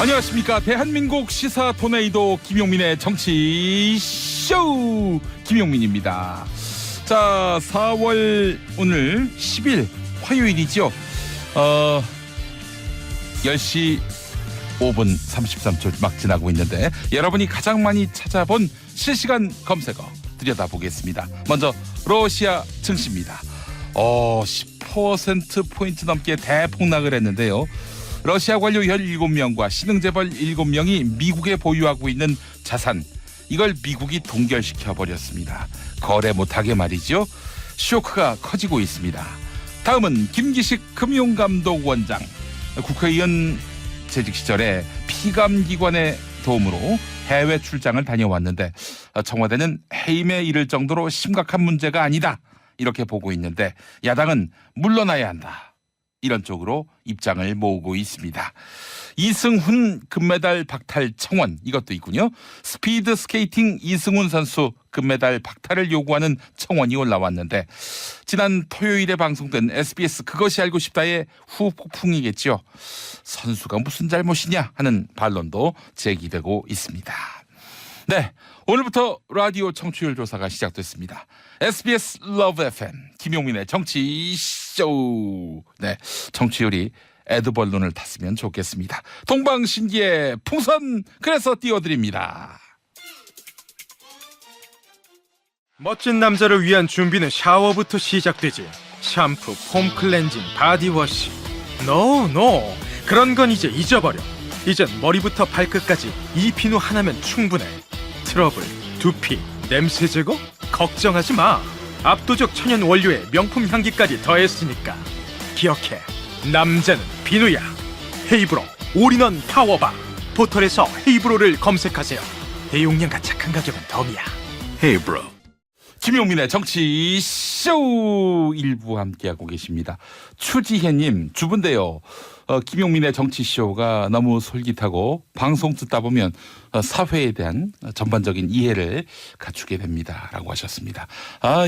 안녕하십니까. 대한민국 시사 토네이도 김용민의 정치쇼 김용민입니다. 자, 4월 오늘 10일 화요일이죠. 10시 5분 33초 막 지나고 있는데 여러분이 가장 많이 찾아본 실시간 검색어 들여다보겠습니다. 먼저 러시아 증시입니다. 10%포인트 넘게 대폭락을 했는데요. 러시아 관료 17명과 신흥재벌 7명이 미국에 보유하고 있는 자산, 이걸 미국이 동결시켜버렸습니다. 거래 못하게 말이죠. 쇼크가 커지고 있습니다. 다음은 김기식 금융감독원장. 국회의원 재직 시절에 피감기관의 도움으로 해외 출장을 다녀왔는데 청와대는 해임에 이를 정도로 심각한 문제가 아니다, 이렇게 보고 있는데 야당은 물러나야 한다, 이런 쪽으로 입장을 모으고 있습니다. 이승훈 금메달 박탈 청원, 이것도 있군요. 스피드 스케이팅 이승훈 선수 금메달 박탈을 요구하는 청원이 올라왔는데 지난 토요일에 방송된 SBS 그것이 알고 싶다의 후폭풍이겠죠. 선수가 무슨 잘못이냐 하는 반론도 제기되고 있습니다. 네, 오늘부터 라디오 청취율 조사가 시작됐습니다. SBS 러브 FM 김용민의 정치쇼. 네, 청취율이 에드벌룬을 탔으면 좋겠습니다. 동방신기의 풍선, 그래서 띄워드립니다. 멋진 남자를 위한 준비는 샤워부터 시작되지. 샴푸, 폼 클렌징, 바디워시. 노. 그런 건 이제 잊어버려. 이젠 머리부터 발끝까지 이 비누 하나면 충분해. 트러블, 두피, 냄새 제거? 걱정하지 마. 압도적 천연 원료에 명품 향기까지 더했으니까. 기억해, 남자는 비누야. 헤이브로 올인원 파워바. 포털에서 헤이브로를 검색하세요. 대용량과 착한 가격은 덤이야. 헤이브로. 김용민의 정치쇼 일부 함께하고 계십니다. 추지혜님, 주부인데요. 김용민의 정치쇼가 너무 솔깃하고 방송 듣다 보면 사회에 대한 전반적인 이해를 갖추게 됩니다, 라고 하셨습니다.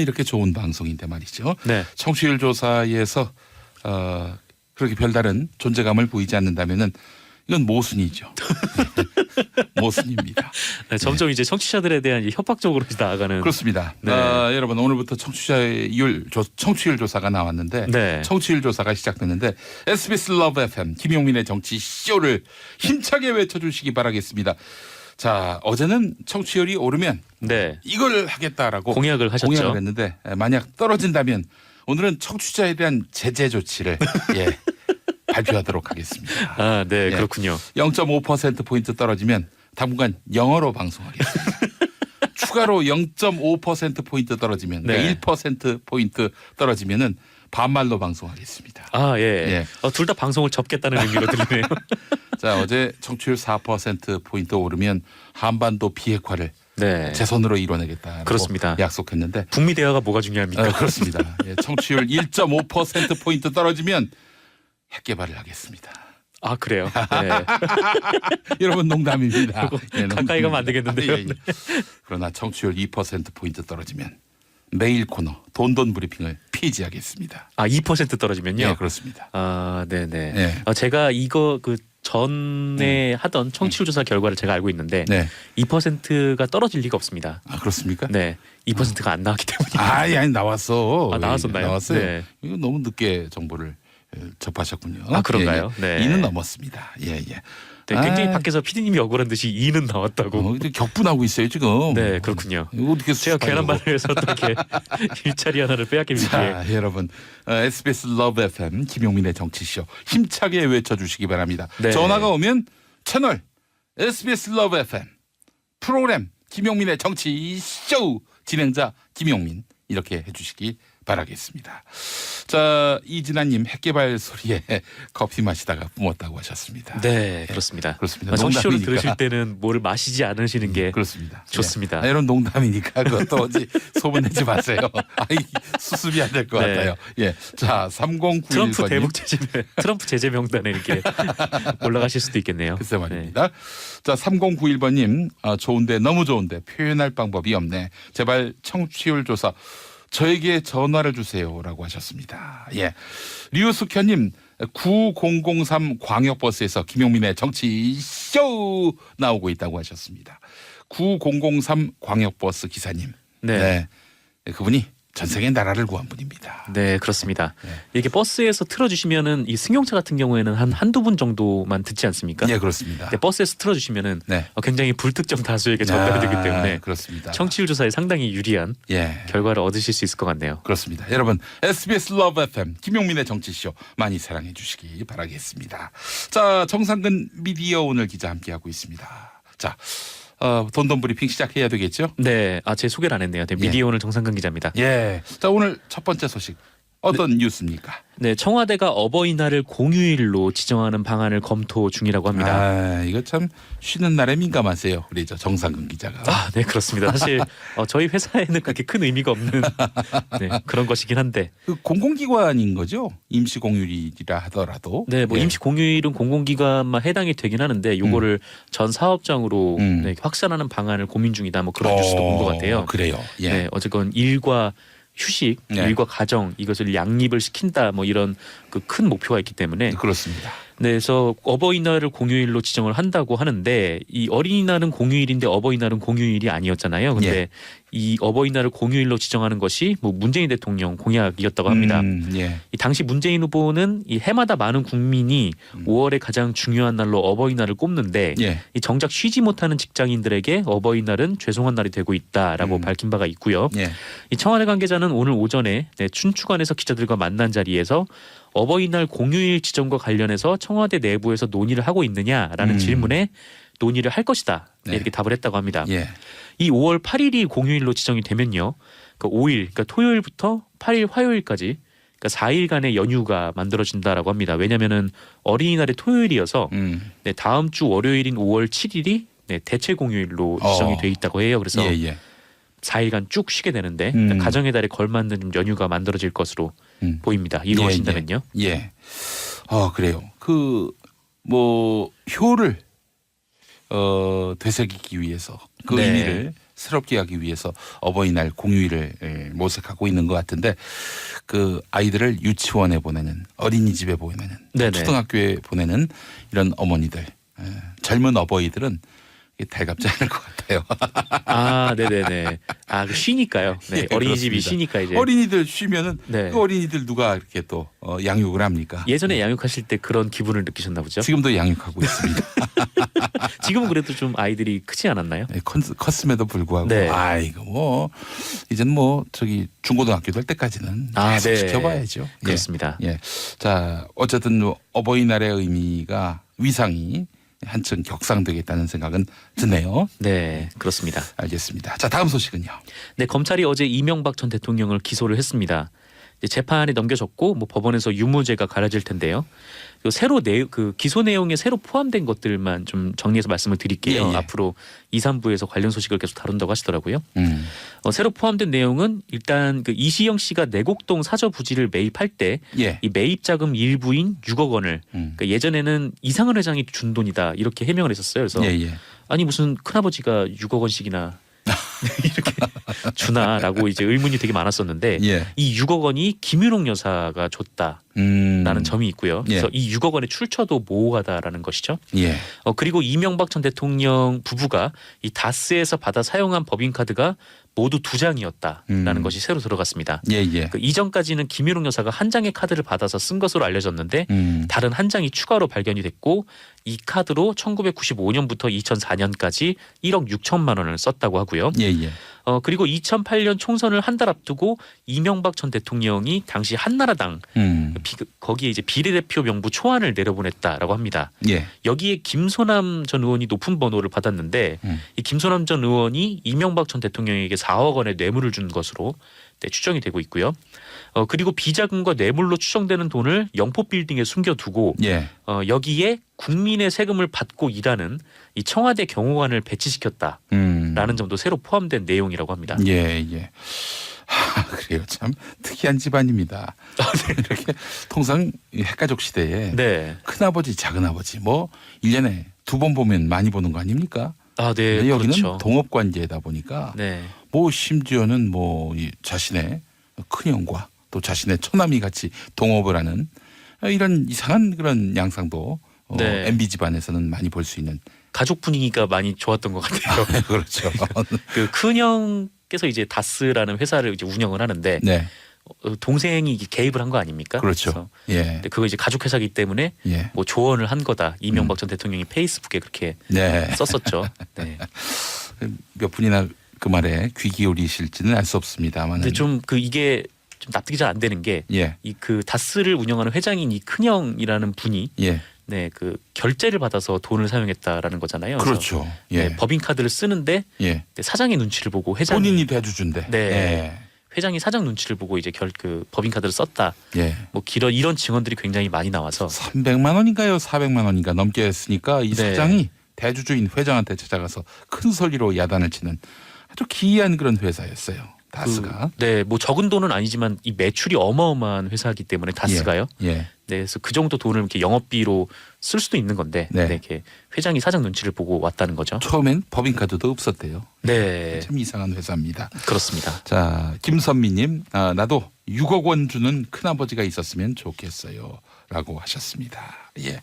이렇게 좋은 방송인데 말이죠. 네. 청취율 조사에서 그렇게 별다른 존재감을 보이지 않는다면은 이건 모순이죠. 모순입니다. 네, 점점 이제 청취자들에 대한 협박적으로 나아가는. 그렇습니다. 네. 여러분, 오늘부터 청취율 조사가 나왔는데 네. 청취율 조사가 시작됐는데 SBS 러브 FM 김용민의 정치쇼를 힘차게 외쳐주시기 바라겠습니다. 자, 어제는 청취율이 오르면 네. 이걸 하겠다라고 공약을 하셨죠. 공약을 했는데 만약 떨어진다면 오늘은 청취자에 대한 제재 조치를 발표하도록 하겠습니다. 네, 그렇군요. 0.5%포인트 떨어지면 당분간 영어로 방송하겠습니다. 추가로 0.5%포인트 떨어지면, 네. 1%포인트 떨어지면은 반말로 방송하겠습니다. 예. 둘 다 방송을 접겠다는 의미로 들리네요. 자, 어제 청취율 4%포인트 오르면 한반도 비핵화를 네. 제 손으로 이뤄내겠다고 그렇습니다. 약속했는데 북미 대화가 뭐가 중요합니까? 그렇습니다. 청취율 1.5%포인트 떨어지면 핵 개발을 하겠습니다. 그래요. 네. 여러분, 농담입니다. 가까이 가면 안 되겠는데요. 예. 그러나 청취율 2%포인트 떨어지면 매일 코너 돈돈 브리핑을 폐지하겠습니다. 2% 떨어지면요? 네, 그렇습니다. 네네. 네. 제가 이거 전에 하던 청취율 조사 결과를 제가 알고 있는데 네. 2%가 떨어질 리가 없습니다. 그렇습니까? 네, 2%가 안 나왔기 때문에. 아니 나왔어. 나왔었나요? 나왔어요. 네. 이거 너무 늦게 정보를 접하셨군요. 그런가요? 예. 네. 2는 넘었습니다. 예. 네, 굉장히 밖에서 PD님이 억울한 듯이 2는 나왔다고. 격분하고 있어요 지금. 네, 그렇군요. 이거 어떻게 제가 계란반을해서 어떻게 일자리 하나를 빼앗길 위해. 자, 여러분, SBS 러브 FM 김용민의 정치쇼 힘차게 외쳐주시기 바랍니다. 네. 전화가 오면 채널 SBS 러브 FM 프로그램 김용민의 정치쇼 진행자 김용민, 이렇게 해주시기 바라겠습니다. 자, 이진아님, 핵개발 소리에 커피 마시다가 뿜었다고 하셨습니다. 네, 그렇습니다. 그렇습니다. 정치쇼를 농담이니까. 들으실 때는 뭐를 마시지 않으시는 게 그렇습니다. 좋습니다. 이런 농담이니까 그것도 어디 소문내지 마세요. 수습이 안 될 것 네. 같아요. 예, 자, 3091번님. 트럼프 제재 명단에 이렇게 올라가실 수도 있겠네요. 글쎄 말입니다. 자, 3091번님, 좋은데 너무 좋은데 표현할 방법이 없네. 제발 청취율 조사 저에게 전화를 주세요라고 하셨습니다. 예, 류숙현님, 9003 광역버스에서 김용민의 정치 쇼 나오고 있다고 하셨습니다. 9003 광역버스 기사님. 네. 그분이 전생에 나라를 구한 분입니다. 네, 그렇습니다. 네. 이게 버스에서 틀어주시면은 이 승용차 같은 경우에는 한두 분 정도만 듣지 않습니까? 네, 그렇습니다. 근데 버스에서 틀어주시면은 네. 굉장히 불특정 다수에게 전달되기 때문에 그렇습니다. 청취율 조사에 상당히 유리한 예. 결과를 얻으실 수 있을 것 같네요. 그렇습니다. 여러분 SBS 러브 FM 김용민의 정치쇼 많이 사랑해 주시기 바라겠습니다. 자, 정상근 미디어 오늘 기자 함께하고 있습니다. 자, 돈돈 브리핑 시작해야 되겠죠? 네, 제 소개를 안 했네요. 네, 미디어 오늘 정상근 기자입니다. 예. 자, 오늘 첫 번째 소식 어떤 뉴스입니까? 네, 청와대가 어버이날을 공휴일로 지정하는 방안을 검토 중이라고 합니다. 아, 이거 참 쉬는 날에 민감하세요. 우리 저 정상근 기자가. 네, 그렇습니다. 사실 저희 회사에는 그렇게 큰 의미가 없는 네, 그런 것이긴 한데. 그 공공기관인 거죠? 임시 공휴일이라 하더라도. 네, 뭐 예. 임시 공휴일은 공공기관만 해당이 되긴 하는데 요거를 전 사업장으로 네, 확산하는 방안을 고민 중이다. 뭐 그런 뉴스도 본 것 같아요. 그래요. 예. 네, 어쨌건 일과 휴식, 네. 일과 가정 이것을 양립을 시킨다. 뭐 이런 그 큰 목표가 있기 때문에. 그렇습니다. 네, 그래서 어버이날을 공휴일로 지정을 한다고 하는데 이 어린이날은 공휴일인데 어버이날은 공휴일이 아니었잖아요. 근데 예. 이 어버이날을 공휴일로 지정하는 것이 뭐 문재인 대통령 공약이었다고 합니다. 예. 이 당시 문재인 후보는 이 해마다 많은 국민이 5월에 가장 중요한 날로 어버이날을 꼽는데 예. 이 정작 쉬지 못하는 직장인들에게 어버이날은 죄송한 날이 되고 있다라고 밝힌 바가 있고요. 예. 이 청와대 관계자는 오늘 오전에 춘추관에서 기자들과 만난 자리에서 어버이날 공휴일 지정과 관련해서 청와대 내부에서 논의를 하고 있느냐라는 질문에 논의를 할 것이다. 네. 이렇게 답을 했다고 합니다. 예. 이 5월 8일이 공휴일로 지정이 되면요. 그 5일, 그러니까 토요일부터 8일 화요일까지 그러니까 4일간의 연휴가 만들어진다라고 합니다. 왜냐하면은 어린이날이 토요일이어서 네, 다음 주 월요일인 5월 7일이 네, 대체 공휴일로 지정이 돼 있다고 해요. 그래서 예. 4일간 쭉 쉬게 되는데 그러니까 가정의 달에 걸맞는 좀 연휴가 만들어질 것으로 보입니다. 이루어진다면요. 예. 그래요. 뭐 효를 되새기기 위해서 그 네. 의미를 새롭게 하기 위해서 어버이날 공휴일을 모색하고 있는 것 같은데 그 아이들을 유치원에 보내는 어린이집에 보내는 네네. 초등학교에 보내는 이런 어머니들 젊은 어버이들은 이게 달갑지 않을 것 같아요. 네네네. 그 쉬니까요. 네, 예, 어린이집이 그렇습니다. 쉬니까 이제. 어린이들 쉬면은 네. 그 어린이들 누가 이렇게 또 양육을 합니까? 예전에 양육하실 때 그런 기분을 느끼셨나 보죠? 지금도 양육하고 있습니다. 지금은 그래도 좀 아이들이 크지 않았나요? 네, 컸음에도 불구하고 네. 이거 뭐 이제는 뭐 저기 중고등학교 될 때까지는 계속 네. 지켜봐야죠. 그렇습니다. 예. 자, 어쨌든 뭐 어버이날의 의미가 위상이 한층 격상되겠다는 생각은 드네요. 네, 그렇습니다. 알겠습니다. 자, 다음 소식은요. 네, 검찰이 어제 이명박 전 대통령을 기소를 했습니다. 이제 재판에 넘겨졌고 뭐 법원에서 유무죄가 가려질 텐데요. 새로 그 기소 내용에 새로 포함된 것들만 좀 정리해서 말씀을 드릴게요. 예. 앞으로 2, 3부에서 관련 소식을 계속 다룬다고 하시더라고요. 음. 새로 포함된 내용은 일단 그 이시영 씨가 내곡동 사저 부지를 매입할 때 예. 이 매입 자금 일부인 6억 원을 그러니까 예전에는 이상은 회장이 준 돈이다 이렇게 해명을 했었어요. 그래서 예. 아니 무슨 큰아버지가 6억 원씩이나 이렇게 주나라고 이제 의문이 되게 많았었는데 예. 이 6억 원이 김윤옥 여사가 줬다라는 점이 있고요. 그래서 이 6억 원의 출처도 모호하다라는 것이죠. 예. 그리고 이명박 전 대통령 부부가 이 다스에서 받아 사용한 법인카드가 모두 2장이었다라는 것이 새로 들어갔습니다. 예. 그 이전까지는 김윤옥 여사가 한 장의 카드를 받아서 쓴 것으로 알려졌는데 다른 한 장이 추가로 발견이 됐고 이 카드로 1995년부터 2004년까지 1억 6천만 원을 썼다고 하고요. 예. 그리고 2008년 총선을 한 달 앞두고 이명박 전 대통령이 당시 한나라당 거기에 이제 비례대표 명부 초안을 내려보냈다라고 합니다. 예. 여기에 김소남 전 의원이 높은 번호를 받았는데 이 김소남 전 의원이 이명박 전 대통령에게 4억 원의 뇌물을 준 것으로 추정이 되고 있고요. 그리고 비자금과 뇌물로 추정되는 돈을 영포빌딩에 숨겨두고 예. 여기에 국민의 세금을 받고 일하는 이 청와대 경호관을 배치시켰다라는 점도 새로 포함된 내용이라고 합니다. 예. 그래요. 참 특이한 집안입니다. 이렇게 통상 핵가족 시대에 네. 큰아버지, 작은아버지 뭐 1년에 2번 보면 많이 보는 거 아닙니까? 네, 여기는 그렇죠. 동업 관계다 보니까 네. 뭐 심지어는 뭐 이 자신의 큰형과 또 자신의 처남이 같이 동업을 하는 이런 이상한 그런 양상도 네. MB 집안에서는 많이 볼 수 있는 가족 분위기가 많이 좋았던 것 같아요. 그렇죠. 그 큰형께서 이제 다스라는 회사를 이제 운영을 하는데 네, 동생이 이게 개입을 한 거 아닙니까? 그렇죠. 그래서 예, 근데 그거 이제 가족 회사기 때문에 예, 뭐 조언을 한 거다. 이명박 전 대통령이 페이스북에 그렇게 네. 썼었죠. 네. 몇 분이나 그 말에 귀 기울이실지는 알 수 없습니다만. 근데 좀 그 이게 좀 납득이 잘 안 되는 게 예, 이 그 다스를 운영하는 회장인 이 큰형이라는 분이 예, 네 그 결제를 받아서 돈을 사용했다라는 거잖아요. 그래서 그렇죠. 예, 네, 법인 카드를 쓰는데 예. 사장의 눈치를 보고 회장이 본인이 대주주인데. 네. 회장이 사장 눈치를 보고 이제 그 법인 카드를 썼다. 예. 뭐 이런 증언들이 굉장히 많이 나와서 300만 원인가요? 400만 원인가 넘게 했으니까 이 네. 사장이 대주주인 회장한테 찾아가서 큰 소리로 야단을 치는 아주 기이한 그런 회사였어요. 다스가. 네, 뭐 적은 돈은 아니지만 이 매출이 어마어마한 회사이기 때문에 다스가요. 예. 네, 그래서 그 정도 돈을 이렇게 영업비로 쓸 수도 있는 건데 네. 네, 이렇게 회장이 사장 눈치를 보고 왔다는 거죠. 처음엔 법인카드도 없었대요. 네, 참 이상한 회사입니다. 그렇습니다. 자, 김선미님, 나도 6억 원 주는 큰아버지가 있었으면 좋겠어요. 라고 하셨습니다. 예.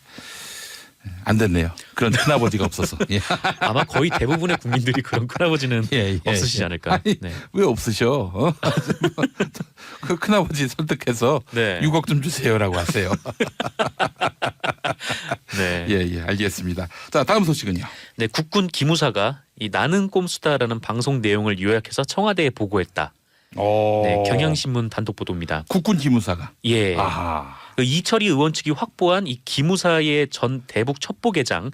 안 됐네요. 그런 큰아버지가 없어서. 예. 아마 거의 대부분의 국민들이 그런 큰아버지는 예, 예, 없으시지 예. 않을까. 아니, 네. 왜 없으셔? 그 큰아버지 설득해서 네. 6억 좀 주세요라고 하세요. 네. 예, 예, 알겠습니다. 자, 다음 소식은요. 네, 국군 기무사가 이 나는 꼼수다라는 방송 내용을 요약해서 청와대에 보고했다. 네, 경향신문 단독 보도입니다. 국군 기무사가. 예. 아하. 그 이철희 의원 측이 확보한 이 기무사의 전 대북 첩보계장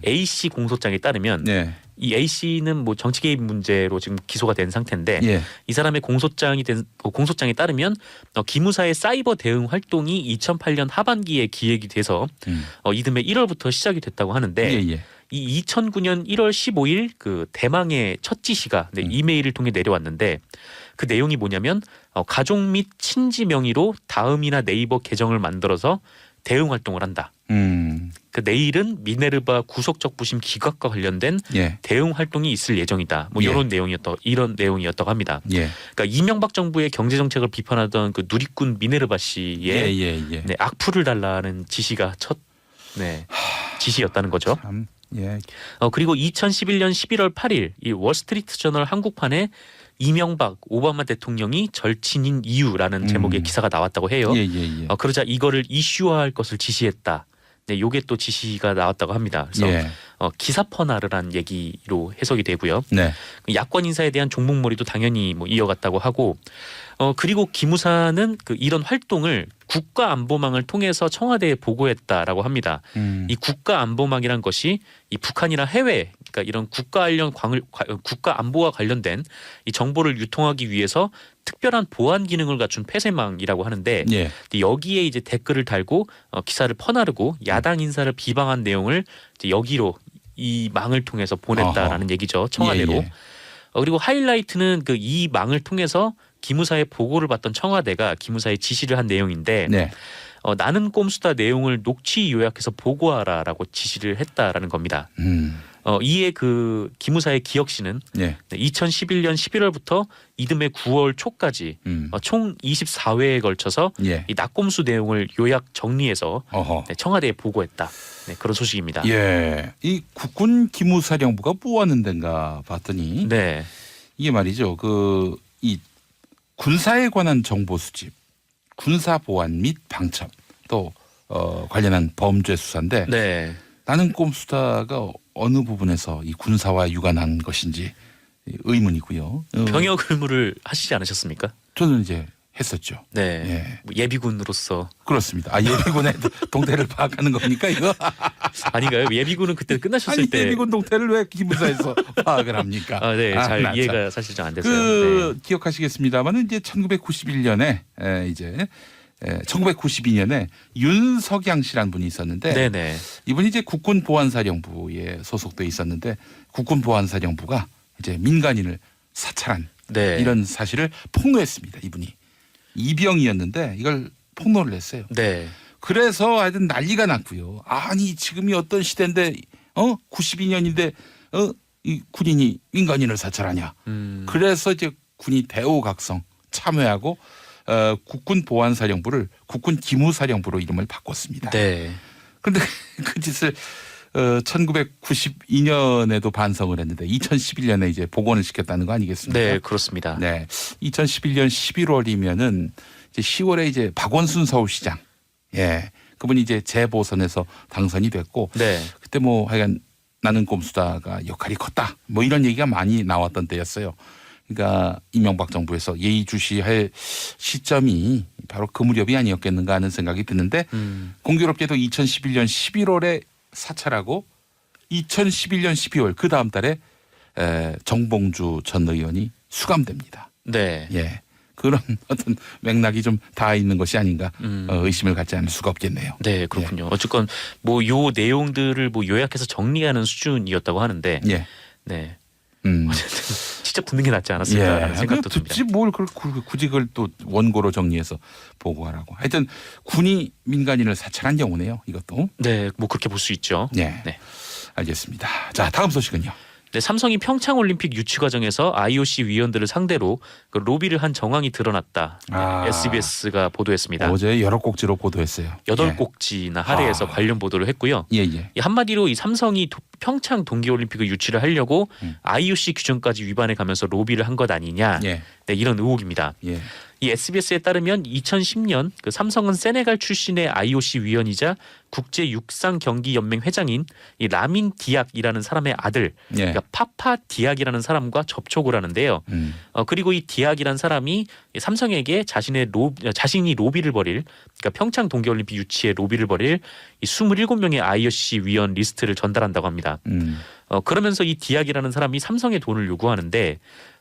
A 씨 공소장에 따르면 네. 이 A 씨는 뭐 정치 개입 문제로 지금 기소가 된 상태인데 예. 이 사람의 공소장에 따르면 기무사의 사이버 대응 활동이 2008년 하반기에 기획이 돼서 이듬해 1월부터 시작이 됐다고 하는데 예, 예. 이 2009년 1월 15일 그 대망의 첫 지시가 이메일을 통해 내려왔는데 그 내용이 뭐냐면 가족 및 친지 명의로 다음이나 네이버 계정을 만들어서 대응 활동을 한다. 그 내일은 미네르바 구속적 부심 기각과 관련된 예. 대응 활동이 있을 예정이다. 뭐 예. 이런 내용이었다고 합니다. 예. 그러니까 이명박 정부의 경제 정책을 비판하던 그 누리꾼 미네르바 씨의 예, 예, 예. 네, 악플을 달라는 지시가 첫 지시였다는 거죠. 참, 예. 그리고 2011년 11월 8일 이 월스트리트 저널 한국판에 이명박 오바마 대통령이 절친인 이유라는 제목의 기사가 나왔다고 해요. 예, 예, 예. 그러자 이거를 이슈화할 것을 지시했다. 네, 요게 또 지시가 나왔다고 합니다. 그래서 예. 기사퍼나르란 얘기로 해석이 되고요. 네. 야권 인사에 대한 종목몰이도 당연히 뭐 이어갔다고 하고 그리고 기무사는 이런 활동을 국가안보망을 통해서 청와대에 보고했다라고 합니다. 이 국가안보망이란 것이 이 북한이나 해외 그러니까 이런 국가안보와 관련된 이 정보를 유통하기 위해서 특별한 보안 기능을 갖춘 폐쇄망이라고 하는데 예. 여기에 이제 댓글을 달고 기사를 퍼나르고 야당 인사를 비방한 내용을 이제 여기로 이 망을 통해서 보냈다라는 얘기죠. 청와대로. 예, 예. 그리고 하이라이트는 이 망을 통해서 기무사의 보고를 받던 청와대가 기무사에 지시를 한 내용인데 네. 나는 꼼수다 내용을 녹취 요약해서 보고하라라고 지시를 했다라는 겁니다. 이에 그 기무사의 기혁 씨는 예. 2011년 11월부터 이듬해 9월 초까지 총 24회에 걸쳐서 예. 이 낙꼼수 내용을 요약 정리해서 어허. 청와대에 보고했다. 네, 그런 소식입니다. 예. 이 국군 기무사령부가 뭐 하는 데인가 봤더니 네, 이게 말이죠. 이 군사에 관한 정보 수집, 군사 보안 및 방첩 또 관련한 범죄 수사인데 네. 나는 꼼수다가 어느 부분에서 이 군사와 유관한 것인지 의문이고요. 병역 의무를 하시지 않으셨습니까? 저는 이제 했었죠. 네, 예. 뭐 예비군으로서 그렇습니다. 예비군의 동태를 파악하는 겁니까 이거? 아닌가요? 예비군은 그때 끝나셨을 아니 때 예비군 동태를 왜 기무사에서 파악을 합니까? 네, 나 잘 참. 이해가 사실 좀 안 됐어요. 네. 기억하시겠습니다만은 이제 1991년에 이제 1992년에 윤석양 씨라는 분이 있었는데 네네. 이분이 이제 국군보안사령부에 소속돼 있었는데 국군보안사령부가 이제 민간인을 사찰한 네. 이런 사실을 폭로했습니다. 이분이 이병이었는데 이걸 폭로를 했어요. 네. 그래서 하여튼 난리가 났고요. 아니 지금이 어떤 시대인데 92년인데 이 군인이 민간인을 사찰하냐. 그래서 이제 군이 대우각성 참여하고 국군보안사령부를 국군기무사령부로 이름을 바꿨습니다. 네. 그런데 그 짓을 1992년에도 반성을 했는데 2011년에 이제 복원을 시켰다는 거 아니겠습니까? 네, 그렇습니다. 네. 2011년 11월이면은 이제 10월에 이제 박원순 서울시장. 예. 그분이 이제 재보선에서 당선이 됐고 네. 그때 뭐 하여간 나는 꼼수다가 역할이 컸다. 뭐 이런 얘기가 많이 나왔던 때였어요. 그러니까 이명박 정부에서 예의주시할 시점이 바로 그 무렵이 아니었겠는가 하는 생각이 드는데 공교롭게도 2011년 11월에 사찰하고 2011년 12월 그 다음 달에 정봉주 전 의원이 수감됩니다. 네. 예. 그런 어떤 맥락이 좀 다 있는 것이 아닌가 의심을 갖지 않을 수가 없겠네요. 네, 그렇군요. 어쨌건 뭐 요 내용들을 뭐 요약해서 정리하는 수준이었다고 하는데 예. 네. 음. 어쨌든 진짜 붙는 게 낫지 않았을까라는 생각도 듭니다. 듣지 뭘 굳이 그걸 또 원고로 정리해서 보고하라고. 하여튼 군이 민간인을 사찰한 경우네요. 이것도. 네, 뭐 그렇게 볼 수 있죠. 네. 네. 알겠습니다. 자, 다음 소식은요. 네, 삼성이 평창 올림픽 유치 과정에서 IOC 위원들을 상대로 그 로비를 한 정황이 드러났다. 아. SBS가 보도했습니다. 어제 여러 꼭지로 보도했어요. 8꼭지나 할애해서 관련 보도를 했고요. 예, 예. 이 한마디로 이 삼성이 평창 동계올림픽을 유치를 하려고 IOC 규정까지 위반해 가면서 로비를 한 것 아니냐. 예. 네, 이런 의혹입니다. 예. 이 SBS에 따르면 2010년 그 삼성은 세네갈 출신의 IOC 위원이자 국제 육상 경기 연맹 회장인 이 라민 디악이라는 사람의 아들, 예. 그러니까 파파 디악이라는 사람과 접촉을 하는데요. 그리고 이 디악이라는 사람이 삼성에게 자신이 로비를 벌일, 그러니까 평창 동계올림픽 유치에 로비를 벌일 이 27명의 IOC 위원 리스트를 전달한다고 합니다. 그러면서 이 디악이라는 사람이 삼성에 돈을 요구하는데.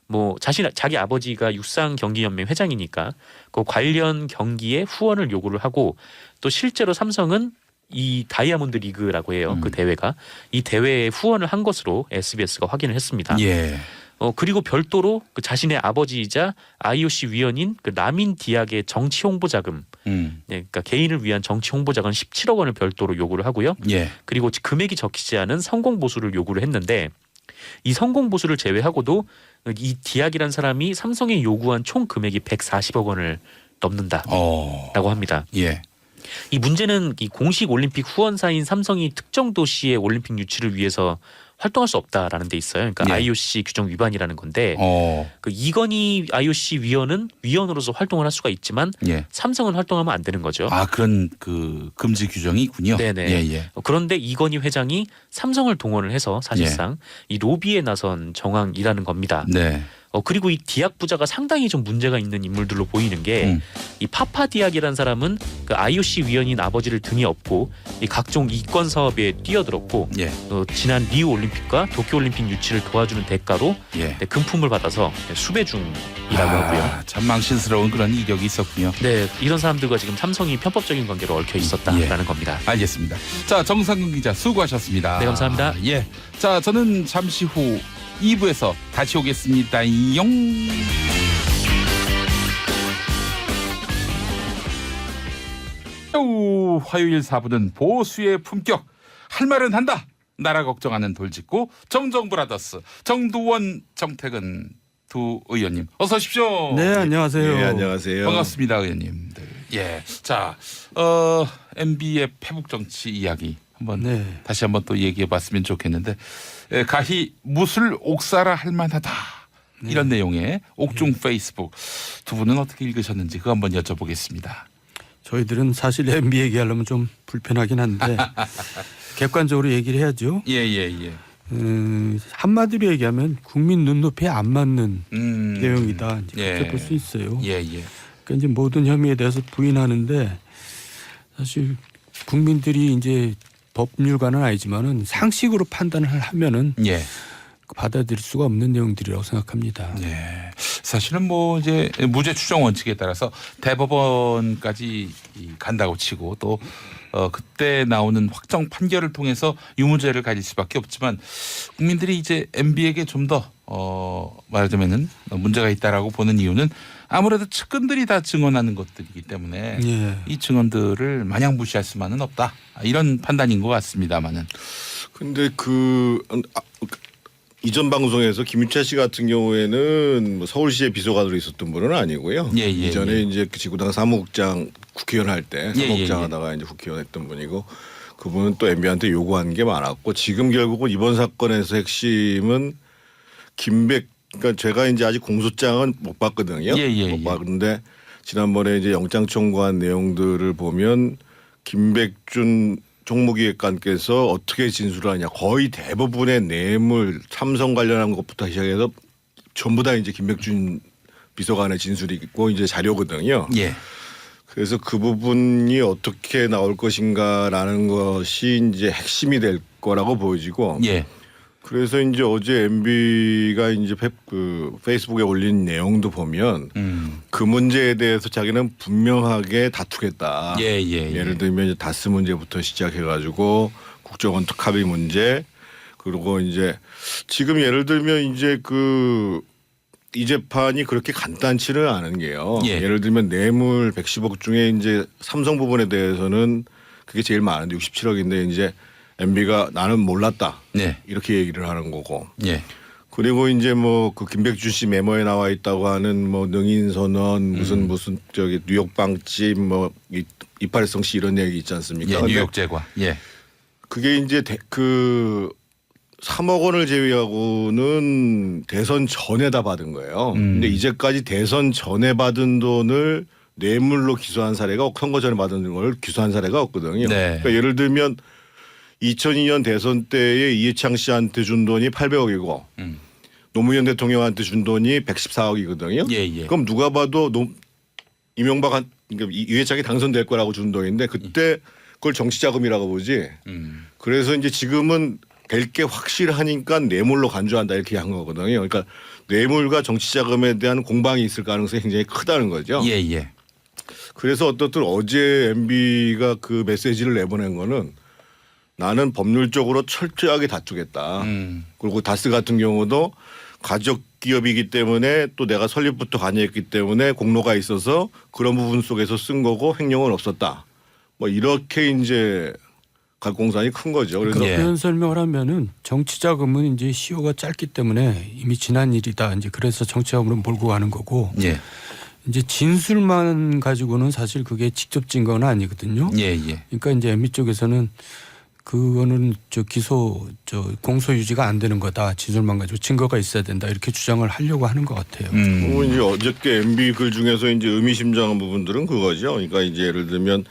뭐 자기 아버지가 육상 경기 연맹 회장이니까 그 관련 경기에 후원을 요구를 하고 또 실제로 삼성은 이 다이아몬드 리그라고 해요. 그 대회가 이 대회에 후원을 한 것으로 SBS가 확인을 했습니다. 예. 그리고 별도로 그 자신의 아버지이자 IOC 위원인 그 라민 디악의 정치 홍보 자금, 네, 그러니까 개인을 위한 정치 홍보 자금 17억 원을 별도로 요구를 하고요. 예. 그리고 금액이 적히지 않은 성공 보수를 요구를 했는데 이 성공 보수를 제외하고도 이 디악이라는 사람이 삼성에 요구한 총 금액이 140억 원을 넘는다라고 합니다. 예. 이 문제는 이 공식 올림픽 후원사인 삼성이 특정 도시의 올림픽 유치를 위해서 활동할 수 없다라는 데 있어요. 그러니까 예. IOC 규정 위반이라는 건데 그 이건희 IOC 위원은 위원으로서 활동을 할 수가 있지만 예. 삼성은 활동하면 안 되는 거죠. 아, 그런 그 금지 규정이 있군요. 네네. 예, 예. 그런데 이건희 회장이 삼성을 동원을 해서 사실상 이 로비에 나선 정황이라는 겁니다. 네. 그리고 이 디악 부자가 상당히 좀 문제가 있는 인물들로 보이는 게 이 파파 디악이라는 사람은 그 IOC 위원인 아버지를 등에 업고 이 각종 이권 사업에 뛰어들었고 예. 지난 리우 올림픽과 도쿄 올림픽 유치를 도와주는 대가로 예. 네, 금품을 받아서 수배 중이라고 하고요. 참 망신스러운 그런 이력이 있었군요. 네, 이런 사람들과 지금 삼성이 편법적인 관계로 얽혀 있었다라는 겁니다. 알겠습니다. 자, 정상근 기자 수고하셨습니다. 네, 감사합니다. 예. 자, 저는 잠시 후 2부에서 다시 오겠습니다. 용. 화요일 4부는 보수의 품격. 할 말은 한다. 나라 걱정하는 돌직구 정정브라더스 정두원 정택은 두 의원님 어서 오십시오. 네, 안녕하세요. 예, 안녕하세요. 반갑습니다, 의원님들. 예. 자, MB의 패북 정치 이야기 한번 네. 다시 한번 또 얘기해 봤으면 좋겠는데 가히 무술 옥사라 할 만하다. 이런 내용의 옥중 페이스북 두 분은 어떻게 읽으셨는지 그거 한번 여쭤보겠습니다. 저희들은 사실 MB 얘기하려면 좀 불편하긴 한데 객관적으로 얘기를 해야죠. 예. 한마디로 얘기하면 국민 눈높이에 안 맞는 내용이다. 이제 그렇게 예. 볼 수 있어요. 예. 그러니까 이제 모든 혐의에 대해서 부인하는데 사실 국민들이 이제 법률가는 아니지만은 상식으로 판단을 하면은 예. 받아들일 수가 없는 내용들이라고 생각합니다. 예. 사실은 뭐 이제 무죄 추정 원칙에 따라서 대법원까지 간다고 치고 또 그때 나오는 확정 판결을 통해서 유무죄를 가질 수밖에 없지만 국민들이 이제 MB에게 좀 더 말하자면은 문제가 있다라고 보는 이유는 아무래도 측근들이 다 증언하는 것들이기 때문에 예. 이 증언들을 마냥 무시할 수만은 없다 이런 판단인 것 같습니다만은. 근데 이전 방송에서 김유찬 씨 같은 경우에는 뭐 서울시의 비서관으로 있었던 분은 아니고요. 예. 이전에 이제 그 지구당 사무국장 국회의원 할 때 예. 사무국장 하다가 이제 국회의원 했던 분이고 그분은 또 MB한테 요구한 게 많았고 지금 결국은 이번 사건에서 핵심은 그러니까 제가 이제 아직 공소장은 못 봤거든요. 못 봤는데 지난번에 이제 영장 청구한 내용들을 보면 김백준 총무기획관께서 어떻게 진술하냐 거의 대부분의 뇌물 삼성 관련한 것부터 시작해서 전부 다 이제 김백준 비서관의 진술이 있고 이제 자료거든요. 예. 그래서 그 부분이 어떻게 나올 것인가라는 것이 이제 핵심이 될 거라고 보여지고. 예. 그래서 이제 어제 MB가 이제 페이스북에 올린 내용도 보면 그 문제에 대해서 자기는 분명하게 다투겠다. 예를 들면 이제 다스 문제부터 시작해가지고 국정원 특합의 문제 그리고 이제 지금 예를 들면 이제 이 재판이 그렇게 간단치는 않은 게요. 예를 들면 뇌물 110억 중에 이제 삼성 부분에 대해서는 그게 제일 많은데 67억인데 이제 MB가 나는 몰랐다. 이렇게 얘기를 하는 거고. 그리고 이제 뭐 그 김백준 씨 메모에 나와 있다고 하는 뭐 능인 선언 무슨 저기 뉴욕 빵집 뭐 이파리성 씨 이런 얘기 있지 않습니까? 뉴욕 제과. 그게 이제 그 3억 원을 제외하고는 대선 전에다 받은 거예요. 근데 이제까지 대선 전에 받은 돈을 뇌물로 기소한 사례가 선거 전에 받은 걸 기소한 사례가 없거든요. 그러니까 예를 들면 2002년 대선 때에 이해창 씨한테 준 돈이 800억이고 노무현 대통령한테 준 돈이 114억이거든요. 그럼 누가 봐도 그러니까 이해창이 당선될 거라고 준 돈인데 그때 그걸 정치자금이라고 보지. 그래서 이제 지금은 될 게 확실하니까 뇌물로 간주한다 이렇게 한 거거든요. 그러니까 뇌물과 정치자금에 대한 공방이 있을 가능성이 굉장히 크다는 거죠. 그래서 어떻든 어제 MB가 그 메시지를 내보낸 거는 나는 법률적으로 철저하게 다투겠다. 그리고 다스 같은 경우도 가족 기업이기 때문에 또 내가 설립부터 관여했기 때문에 공로가 있어서 그런 부분 속에서 쓴 거고 횡령은 없었다. 뭐 이렇게 이제 갈 공산이 큰 거죠. 그래서 그런 설명을 하면은 정치자금은 이제 시효가 짧기 때문에 이미 지난 일이다. 이제 그래서 정치자금으로 몰고 가는 거고. 이제 진술만 가지고는 사실 그게 직접 증거는 아니거든요. 그러니까 이제 MB 쪽에서는 그거는 공소 유지가 안 되는 거다. 진술만 가지고 증거가 있어야 된다. 이렇게 주장을 하려고 하는 것 같아요. 이제 어저께 MB 글 중에서 이제 의미심장한 부분들은 그거죠. 그러니까 이제 예를 들면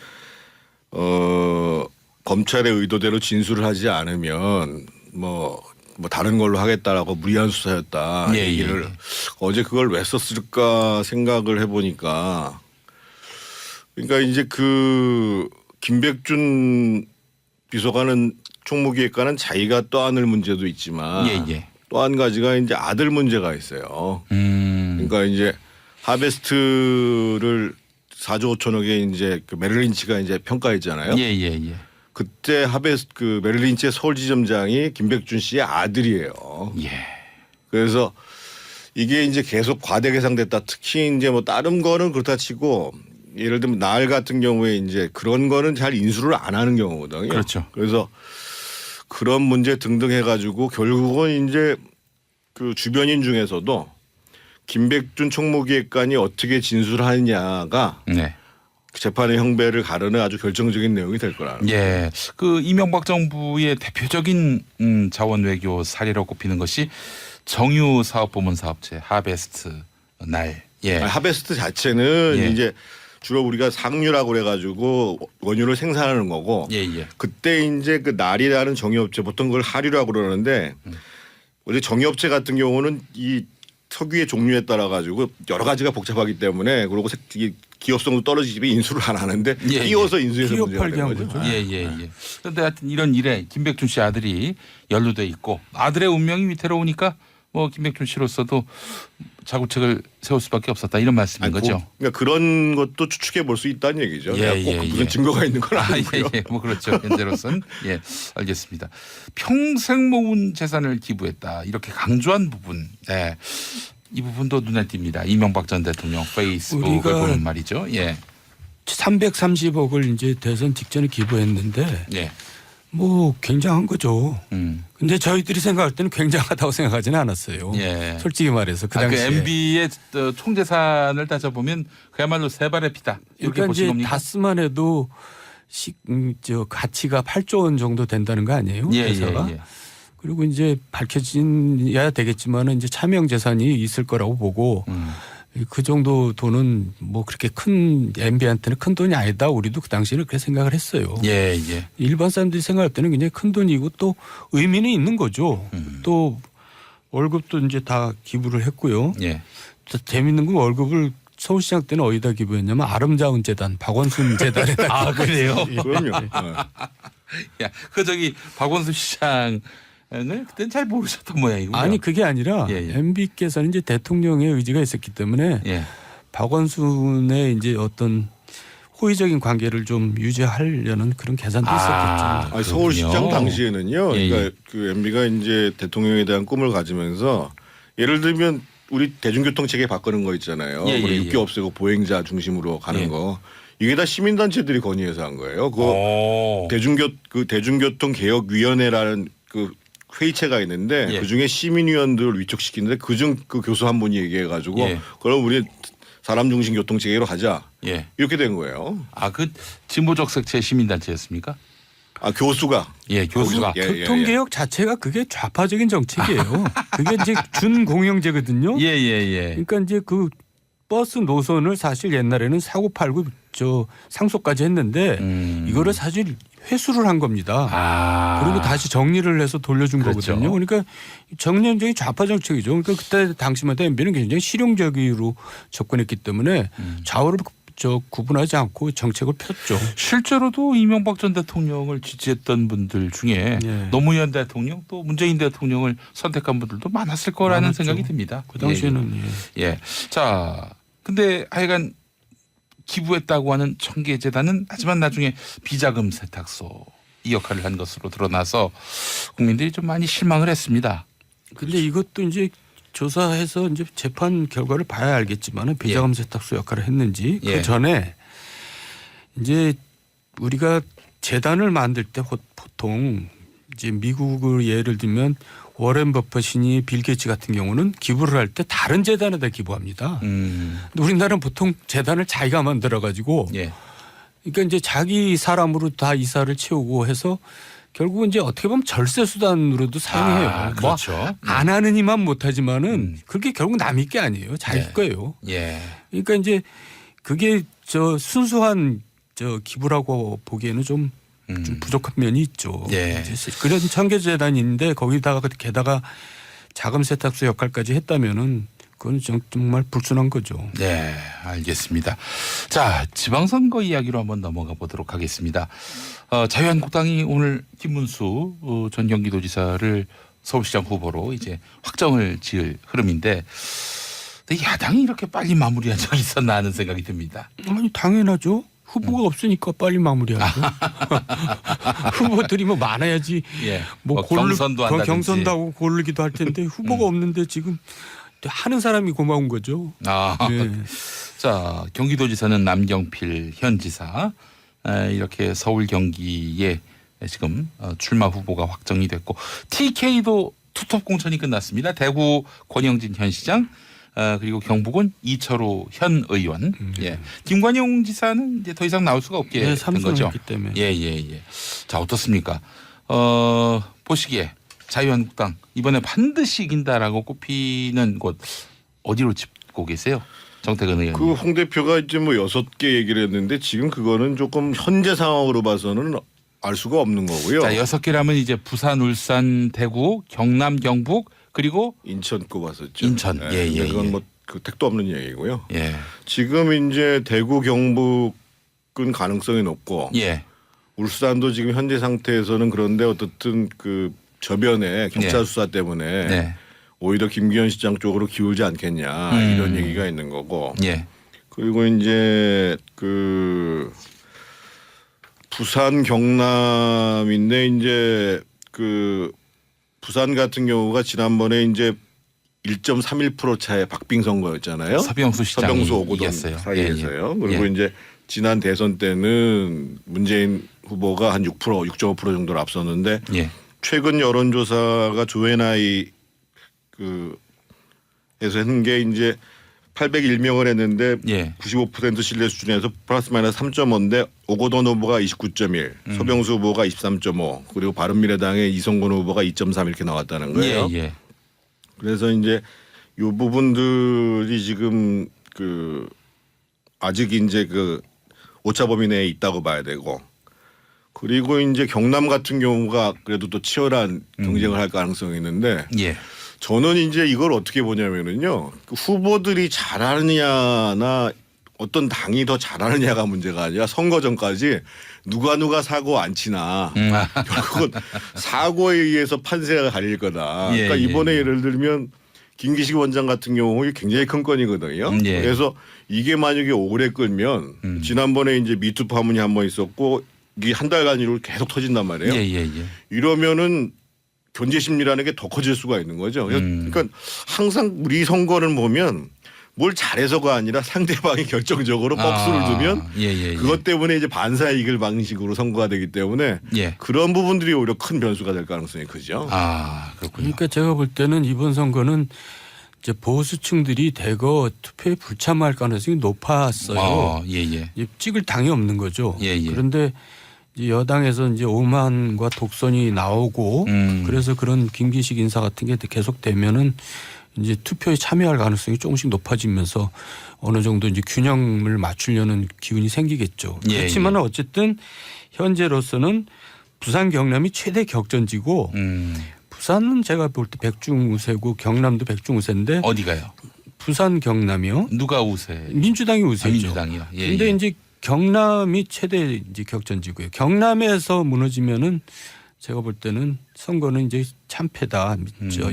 검찰의 의도대로 진술을 하지 않으면 뭐 다른 걸로 하겠다라고 무리한 수사였다. 얘기를 어제 그걸 왜 썼을까 생각을 해보니까 그러니까 이제 김백준 비서관은 총무기획관은 자기가 떠안을 문제도 있지만 또 한 가지가 이제 아들 문제가 있어요. 그러니까 이제 하베스트를 4조 5천억에 이제 그 메릴린치가 이제 평가했잖아요. 그때 그 메릴린치의 서울지점장이 김백준 씨의 아들이에요. 그래서 이게 이제 계속 과대 계상됐다. 특히 이제 뭐 다른 거는 그렇다 치고 예를 들면 나을 같은 경우에 이제 그런 거는 잘 인수를 안 하는 경우거든요. 그렇죠. 그래서 그런 문제 등등 해가지고 결국은 이제 그 주변인 중에서도 김백준 총무기획관이 어떻게 진술하느냐가 재판의 형배를 가르는 아주 결정적인 내용이 될 거라는. 그 이명박 정부의 대표적인 자원 외교 사례로 꼽히는 것이 정유 사업부문 사업체 하베스트 날. 하베스트 자체는 이제 주로 우리가 상유라고 그래가지고 원유를 생산하는 거고 그때 이제 그 날이라는 정유업체 보통 그걸 하류라고 그러는데 우리 정유업체 같은 경우는 이 석유의 종류에 따라 가지고 여러 가지가 복잡하기 때문에 그리고 기업성도 떨어지지만 인수를 안 하는데 끼워서 인수해서 문제가 된 거죠. 그런데 하여튼 이런 일에 김백준 씨 아들이 연루돼 있고 아들의 운명이 위태로우니까 뭐 김백준 씨로서도 자구책을 세울 수밖에 없었다 이런 말씀인 거죠. 그러니까 그런 것도 추측해 볼 수 있다는 얘기죠. 꼭 무슨 증거가 있는 건 아니고요. 뭐 그렇죠. 현재로서는 알겠습니다. 평생 모은 재산을 기부했다 이렇게 강조한 부분. 이 부분도 눈에 띕니다. 이명박 전 대통령 페이스북을 보면 말이죠. 330억을 이제 대선 직전에 기부했는데 뭐 굉장한 거죠. 근데 저희들이 생각할 때는 굉장하다고 생각하지는 않았어요. 솔직히 말해서 그 당시에. MB의 총재산을 따져보면 그야말로 세 발의 피다. 이렇게 그러니까 보신 이제 겁니까? 다스만 해도 저 가치가 8조 원 정도 된다는 거 아니에요? 회사가. 그리고 이제 밝혀져야 되겠지만은 이제 차명 재산이 있을 거라고 보고 그 정도 돈은 뭐 그렇게 큰 MB한테는 큰 돈이 아니다. 우리도 그 당시에는 그렇게 생각을 했어요. 일반 사람들이 생각할 때는 굉장히 큰 돈이고 또 의미는 있는 거죠. 또 월급도 이제 다 기부를 했고요. 또 재밌는 건 월급을 서울시장 때는 어디다 기부했냐면 아름다운 재단, 박원순 재단에다. 아 그래요? 그럼요. 야, 그 저기 박원순 시장을 그때는 잘 모르셨던 모양이고요. 아니 그게 아니라 MB께서는 이제 대통령의 의지가 있었기 때문에 박원순의 이제 어떤 호의적인 관계를 좀 유지하려는 그런 계산도 있었겠죠. 아니, 서울시장 당시에는요. 그러니까 그 MB가 이제 대통령에 대한 꿈을 가지면서 예를 들면 우리 대중교통 체계 바꾸는 거 있잖아요. 우리 육교 없애고 보행자 중심으로 가는 거. 이게 다 시민단체들이 건의해서 한 거예요. 그 대중교통 개혁위원회라는 그 회의체가 있는데 그 중에 시민위원들을 위촉시키는데 그중 그 교수 한 분이 얘기해가지고 그럼 우리 사람 중심 교통 체계로 가자. 이렇게 된 거예요. 아, 그 진보적 색채 시민단체였습니까? 아, 교수가. 교수가. 교통개혁 자체가 그게 좌파적인 정책이에요. 그게 이제 준공영제거든요. 그러니까 이제 그 버스 노선을 사실 옛날에는 사고 팔고 저 상속까지 했는데 이거를 사실 회수를 한 겁니다. 그리고 다시 정리를 해서 돌려준 거거든요. 그러니까 정년적인 좌파 정책이죠. 그러니까 그때 당시마다 MB는 굉장히 실용적으로 접근했기 때문에 좌우를 구분하지 않고 정책을 폈죠. 실제로도 이명박 전 대통령을 지지했던 분들 중에 노무현 대통령 또 문재인 대통령을 선택한 분들도 많았을 거라는 많았죠. 생각이 듭니다. 그 당시에는 자, 근데 하여간 기부했다고 하는 청계재단은 하지만 나중에 비자금 세탁소 이 역할을 한 것으로 드러나서 국민들이 좀 많이 실망을 했습니다. 근데 이것도 이제 조사해서 이제 재판 결과를 봐야 알겠지만은 비자금 세탁소 역할을 했는지 그 전에 이제 우리가 재단을 만들 때 보통 이제 미국을 예를 들면 워렌 버핏이니 빌 게이츠 같은 경우는 기부를 할 때 다른 재단에다 기부합니다. 근데 우리나라는 보통 재단을 자기가 만들어 가지고 그러니까 이제 자기 사람으로 다 이사를 채우고 해서 결국은 이제 어떻게 보면 절세 수단으로도 사용해요. 그렇죠. 뭐 안 하는 이만 못하지만은 그게 결국 남의 게 아니에요. 자기 거예요. 그러니까 이제 그게 저 순수한 저 기부라고 보기에는 좀 부족한 면이 있죠. 그런 청계재단이 있는데 거기다가 게다가 자금 세탁소 역할까지 했다면은 그건 정말 불순한 거죠. 네, 알겠습니다. 자, 지방선거 이야기로 한번 넘어가 보도록 하겠습니다. 자유한국당이 오늘 김문수 전 경기도지사를 서울시장 후보로 이제 확정을 지을 흐름인데 야당이 이렇게 빨리 마무리한 적이 있었나 하는 생각이 듭니다. 아니 당연하죠. 후보가 없으니까 빨리 마무리하죠. 후보들이 뭐 많아야지. 뭐 경선도 한다든지. 경선도 하고 고르기도 할 텐데 후보가 없는데 지금 하는 사람이 고마운 거죠. 자, 경기도지사는 남경필 현 지사 이렇게 서울 경기에 지금 출마 후보가 확정이 됐고 TK도 투톱 공천이 끝났습니다. 대구 권영진 현 시장 그리고 경북은 이철우 현 의원. 김관용 지사는 이제 더 이상 나올 수가 없게 된 거죠. 때문에. 자, 어떻습니까? 보시기에 자유한국당 이번에 반드시 이긴다라고 꼽히는 곳 어디로 짚고 계세요? 정태근 의원님. 그 홍 대표가 이제 뭐 6개 얘기를 했는데 지금 그거는 조금 현재 상황으로 봐서는 알 수가 없는 거고요. 자, 6개라면 이제 부산, 울산, 대구, 경남, 경북 그리고 인천 꼽았었죠. 인천. 그건 뭐 그 택도 없는 얘기고요. 지금 이제 대구, 경북은 가능성이 높고 울산도 지금 현재 상태에서는 그런데 어떻든 그 저변에 경찰 수사 때문에 오히려 김기현 시장 쪽으로 기울지 않겠냐 이런 얘기가 있는 거고. 그리고 이제 그 부산 경남인데 이제 그 부산 같은 경우가 지난번에 이제 1.31% 차의 박빙 선거였잖아요. 서병수 시장이 서병수 오고돈 이겼어요. 사이에서요. 그리고 이제 지난 대선 때는 문재인 후보가 한 6.5% 정도로 앞섰는데 최근 여론조사가 조회나이 그 에서 했는 게 이제 801명을 했는데 예. 95% 신뢰 수준에서 플러스 마이너스 3.5인데 오거돈 후보가 29.1, 서병수 후보가 23.5, 그리고 바른미래당의 이성근 후보가 2.3 이렇게 나왔다는 거예요. 예. 그래서 이제 이 부분들이 지금 그 아직 이제 그 오차 범위 내에 있다고 봐야 되고, 그리고 이제 경남 같은 경우가 그래도 또 치열한 경쟁을 할 가능성이 있는데 예. 저는 이제 이걸 어떻게 보냐면은요, 그 후보들이 잘하느냐나 어떤 당이 더 잘하느냐가 문제가 아니라 선거 전까지 누가 사고 안 치나 결국은 사고에 의해서 판세가 갈릴 거다. 예, 그러니까 이번에 예. 예를 들면 김기식 원장 같은 경우 굉장히 큰 건이거든요. 예. 그래서 이게 만약에 오래 끌면 지난번에 이제 미투 파문이 한 번 있었고 이게 한 달간으로 계속 터진단 말이에요. 예. 이러면은 견제 심리라는 게 더 커질 수가 있는 거죠. 그러니까 항상 우리 선거를 보면 뭘 잘해서가 아니라 상대방이 결정적으로 뻑수를 두면 예. 그것 때문에 이제 반사 이길 방식으로 선거가 되기 때문에 예. 그런 부분들이 오히려 큰 변수가 될 가능성이 크죠. 그렇군요. 그러니까 제가 볼 때는 이번 선거는 이제 보수층들이 대거 투표에 불참할 가능성이 높았어요. 예. 이제 찍을 당이 없는 거죠. 예. 그런데 이제 여당에서 이제 오만과 독선이 나오고 그래서 그런 김기식 인사 같은 게 계속되면은 이제 투표에 참여할 가능성이 조금씩 높아지면서 어느 정도 이제 균형을 맞추려는 기운이 생기겠죠. 예, 그렇지만 어쨌든 현재로서는 부산 경남이 최대 격전지고 부산은 제가 볼 때 백중우세고 경남도 백중우세인데 어디가요? 부산 경남이요. 누가 우세? 민주당이 우세죠. 민주당이요. 예. 근데 이제 경남이 최대 이제 격전지고요. 경남에서 무너지면은 제가 볼 때는 선거는 이제 참패다.